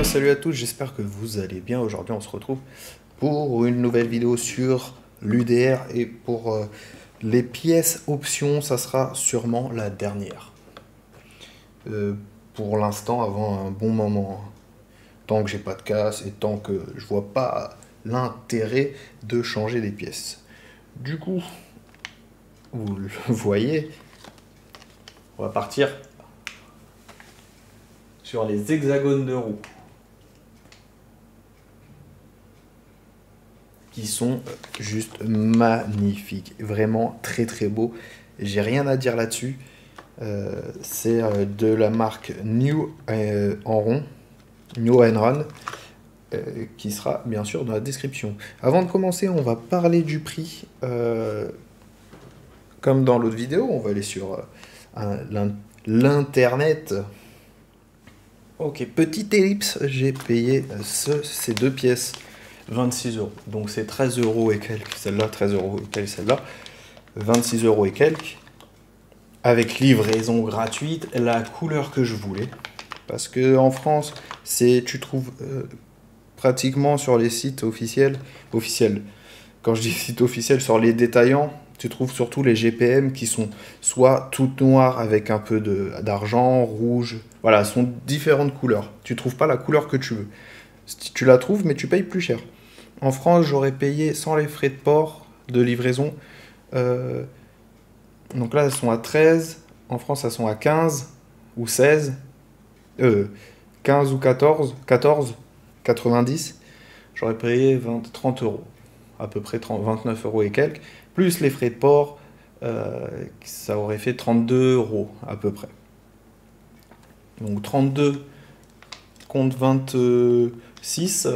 salut à tous, j'espère que vous allez bien. Aujourd'hui on se retrouve pour une nouvelle vidéo sur l'UDR et pour les pièces options, ça sera sûrement la dernière. Euh, pour l'instant, avant un bon moment, tant que j'ai pas de casse et tant que je vois pas l'intérêt de changer les pièces. Du coup, vous le voyez, on va partir sur les hexagones de roue, qui sont juste magnifiques, vraiment très très beaux. J'ai rien à dire là-dessus. C'est de la marque New en rond, New and Run, qui sera bien sûr dans la description. Avant de commencer, on va parler du prix. Comme dans l'autre vidéo, on va aller sur l'internet. Ok, petite ellipse, j'ai payé ces deux pièces 26 euros. Donc c'est 13 euros et quelques, celle-là, 13 euros et quelques, celle-là, 26 euros et quelques, avec livraison gratuite, la couleur que je voulais. Parce que en France, tu trouves pratiquement sur les sites officiels, quand je dis site officiel, sur les détaillants, tu trouves surtout les GPM qui sont soit toutes noires avec un peu d'argent, rouge, voilà, sont différentes couleurs. Tu trouves pas la couleur que tu veux. Tu la trouves, mais tu payes plus cher. En France, j'aurais payé sans les frais de port, de livraison. euh, donc là, elles sont à 13. En France, elles sont à 15 ou 16. 15 ou 14, j'aurais payé 30 euros. À peu près 29 euros et quelques. Plus les frais de port, ça aurait fait 32 euros à peu près. Donc 32 contre 26,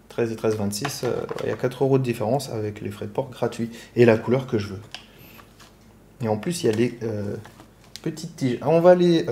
13 et 13, 26, il y a 4 euros de différence avec les frais de port gratuits. Et la couleur que je veux. Et en plus, il y a les petites tiges. On va les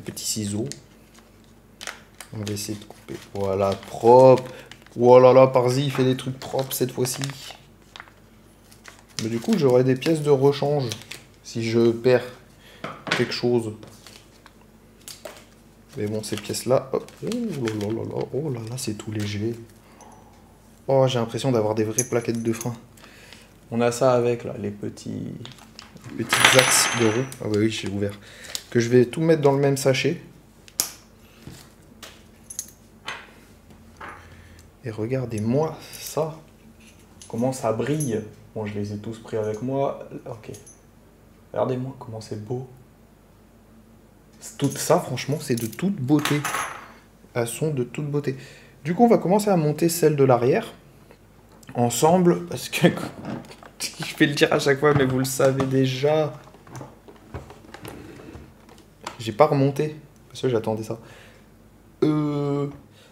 petits ciseaux. On va essayer de couper. Voilà, propre. Oh là là, Parzi, il fait des trucs propres cette fois-ci. Mais du coup, j'aurai des pièces de rechange si je perds quelque chose. Mais bon, ces pièces-là, hop. Oh là là, c'est tout léger. Oh, j'ai l'impression d'avoir des vraies plaquettes de frein. On a ça avec là, les petits axes de roue. Ah bah oui, j'ai ouvert. Que je vais tout mettre dans le même sachet. Et regardez-moi ça. Comment ça brille. Bon, je les ai tous pris avec moi. Ok. Regardez-moi comment c'est beau. Tout ça, franchement, c'est de toute beauté. Elles sont de toute beauté. Du coup, on va commencer à monter celle de l'arrière. Ensemble, parce que... je vais le dire à chaque fois, mais vous le savez déjà. J'ai pas remonté. Parce que j'attendais ça.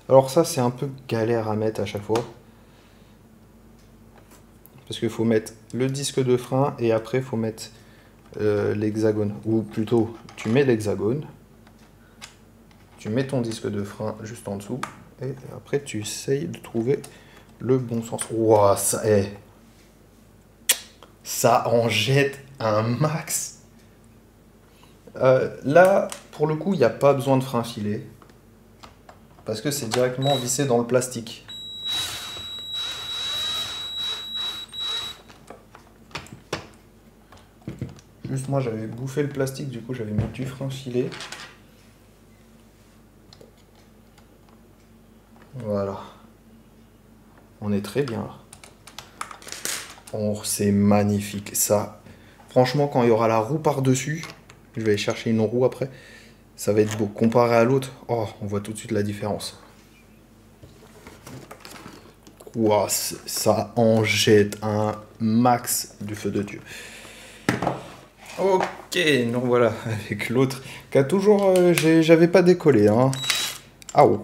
Alors ça, c'est un peu galère à mettre à chaque fois. Parce qu'il faut mettre le disque de frein et après, il faut mettre l'hexagone. Ou plutôt, tu mets l'hexagone. Tu mets ton disque de frein juste en dessous. Et après, tu essayes de trouver le bon sens. Ouah, ça est... Ça en jette un max. Là, pour le coup, il n'y a pas besoin de frein filé. Parce que c'est directement vissé dans le plastique. Juste moi, j'avais bouffé le plastique, du coup, j'avais mis du frein filé. Voilà. On est très bien là. Oh, c'est magnifique. Ça, franchement, quand il y aura la roue par-dessus, je vais aller chercher une roue après, ça va être beau. Comparé à l'autre, oh, on voit tout de suite la différence. Wow, ça en jette un max du feu de Dieu. Ok, donc voilà, avec l'autre qui a toujours... j'avais pas décollé, hein. Ah oh.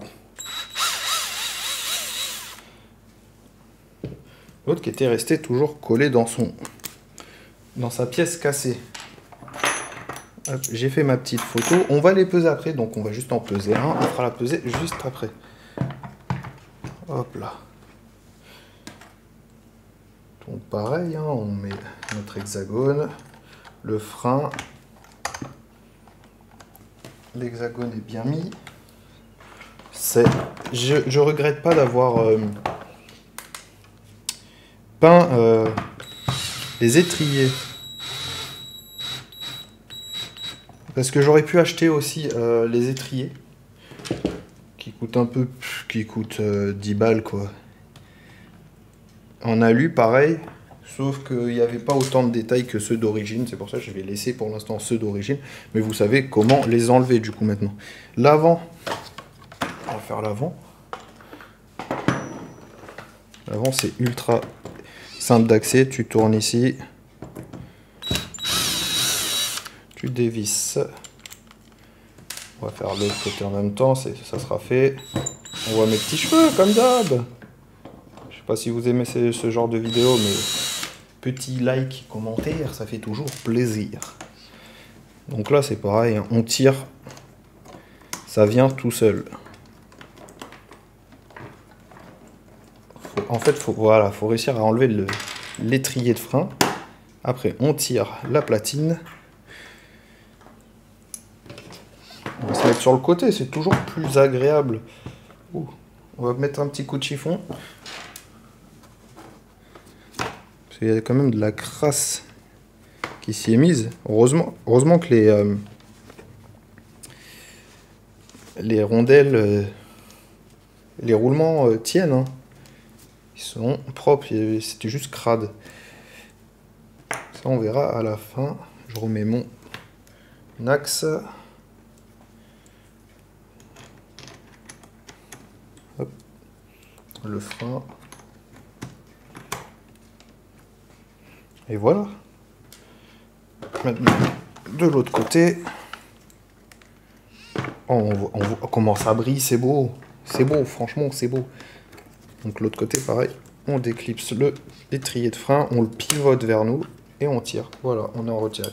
L'autre qui était resté toujours collé dans sa pièce cassée. J'ai fait ma petite photo. On va les peser après, donc on va juste en peser un. On fera la pesée juste après. Hop là. Donc pareil, hein, on met notre hexagone, le frein, l'hexagone est bien mis. Je regrette pas d'avoir peint les étriers. Parce que j'aurais pu acheter aussi les étriers. Qui coûtent 10 balles quoi. En alu pareil. Sauf qu'il n'y avait pas autant de détails que ceux d'origine. C'est pour ça que je vais laisser pour l'instant ceux d'origine. Mais vous savez comment les enlever du coup maintenant. L'avant. On va faire l'avant. L'avant c'est ultra simple d'accès. Tu tournes ici. Tu dévisses. On va faire l'autre côté en même temps. Ça sera fait. On voit mes petits cheveux comme d'hab. Je sais pas si vous aimez ce genre de vidéo, mais petit like, commentaire, ça fait toujours plaisir. Donc là c'est pareil, hein. On tire, ça vient tout seul. En fait, faut réussir à enlever l'étrier de frein. Après, on tire la platine. On va se mettre sur le côté, c'est toujours plus agréable. Ouh. On va mettre un petit coup de chiffon. Parce qu'il y a quand même de la crasse qui s'y est mise. Heureusement que les rondelles, les roulements tiennent. Hein. Ils sont propres, c'était juste crade. Ça on verra à la fin. Je remets mon axe. Hop. Le frein. Et voilà. Maintenant, de l'autre côté. Oh, on voit comment ça brille, c'est beau. C'est beau, franchement, c'est beau. Donc l'autre côté, pareil. On déclipse l'étrier de frein, on le pivote vers nous et on tire. Voilà, on est en retiré.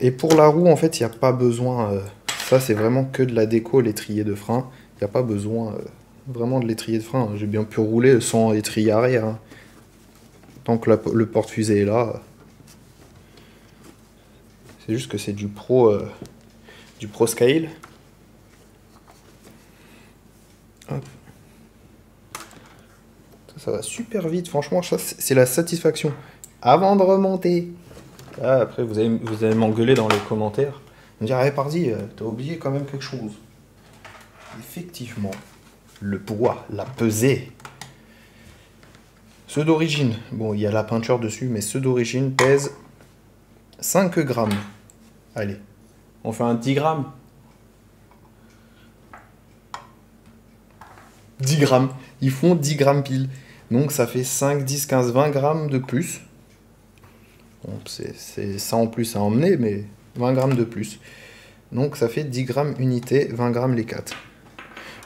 Et pour la roue, en fait, il n'y a pas besoin... ça, c'est vraiment que de la déco, l'étrier de frein. Il n'y a pas besoin vraiment de l'étrier de frein. J'ai bien pu rouler sans étrier arrière. Hein. Tant que le porte-fusée est là. C'est juste que c'est du pro scale. Hop. Ça va super vite. Franchement, ça, c'est la satisfaction. Avant de remonter. Ah, après, vous allez m'engueuler dans les commentaires. Vous me dire, hey, pardi, t'as oublié quand même quelque chose. Effectivement, le poids, la pesée. Ceux d'origine, bon, il y a la peinture dessus, mais ceux d'origine pèsent 5 grammes. Allez, on fait un 10 grammes. 10 grammes. Ils font 10 grammes pile. Donc ça fait 5, 10, 15, 20 grammes de plus. Bon, c'est ça en plus à emmener, mais 20 grammes de plus. Donc ça fait 10 grammes unité, 20 grammes les 4.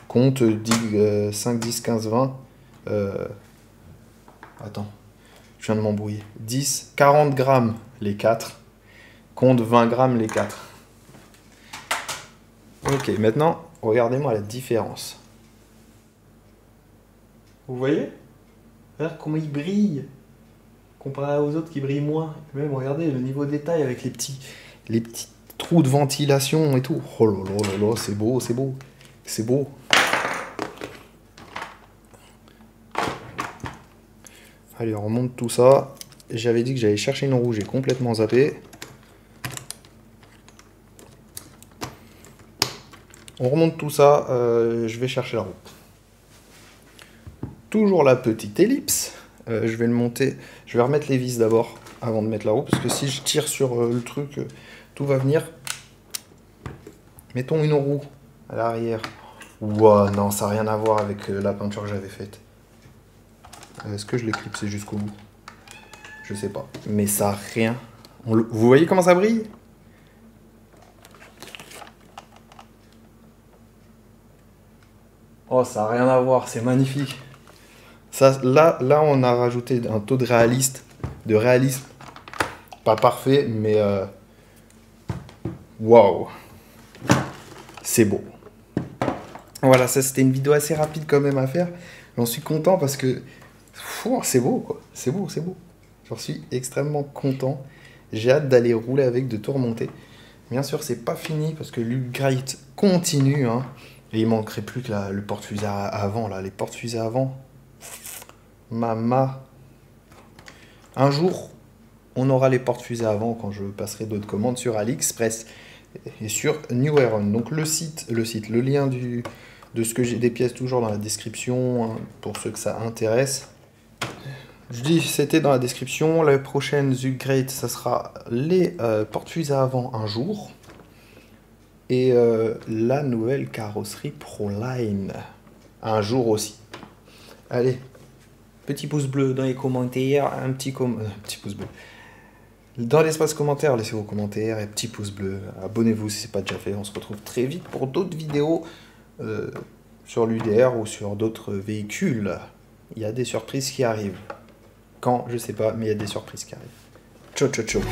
Compte 5, 10, 15, 20. Attends, je viens de m'embrouiller. 10, 40 grammes les 4. Compte 20 grammes les 4. Ok, maintenant, regardez-moi la différence. Vous voyez? Regarde comment il brille. Comparé aux autres qui brillent moins. Même, regardez le niveau de détail avec les petits trous de ventilation et tout. Oh là là là là, c'est beau, c'est beau. C'est beau. Allez, on remonte tout ça. J'avais dit que j'allais chercher une roue, j'ai complètement zappé. On remonte tout ça, je vais chercher la roue. Toujours la petite ellipse. Je vais le monter. Je vais remettre les vis d'abord avant de mettre la roue, parce que si je tire sur le truc, tout va venir. Mettons une roue à l'arrière. Ouah, non, ça n'a rien à voir avec la peinture que j'avais faite. Est-ce que je l'ai clipsé jusqu'au bout? Je sais pas. Mais ça n'a rien. Vous voyez comment ça brille? Oh, ça n'a rien à voir, c'est magnifique. Ça, là, on a rajouté un taux de réalisme. Pas parfait, mais... Waouh! C'est beau. Voilà, ça c'était une vidéo assez rapide quand même à faire. J'en suis content parce que... c'est beau, quoi. C'est beau, c'est beau. J'en suis extrêmement content. J'ai hâte d'aller rouler avec, de tout remonter. Bien sûr, c'est pas fini parce que l'upgrade continue. Hein, et il manquerait plus que le porte-fusée avant, là. Les porte-fusées avant. Mama. Un jour, on aura les porte-fusées avant quand je passerai d'autres commandes sur AliExpress et sur New Era. Donc le lien de ce que j'ai des pièces toujours dans la description hein, pour ceux que ça intéresse. Je dis c'était dans la description. La prochaine upgrade, ça sera les porte-fusées avant un jour et la nouvelle carrosserie Proline un jour aussi. Allez, petit pouce bleu dans les commentaires, un petit pouce bleu. Dans l'espace commentaire, laissez vos commentaires et petit pouce bleu. Abonnez-vous si ce n'est pas déjà fait. On se retrouve très vite pour d'autres vidéos sur l'UDR ou sur d'autres véhicules. Il y a des surprises qui arrivent. Quand, je sais pas, mais il y a des surprises qui arrivent. Ciao, ciao, ciao.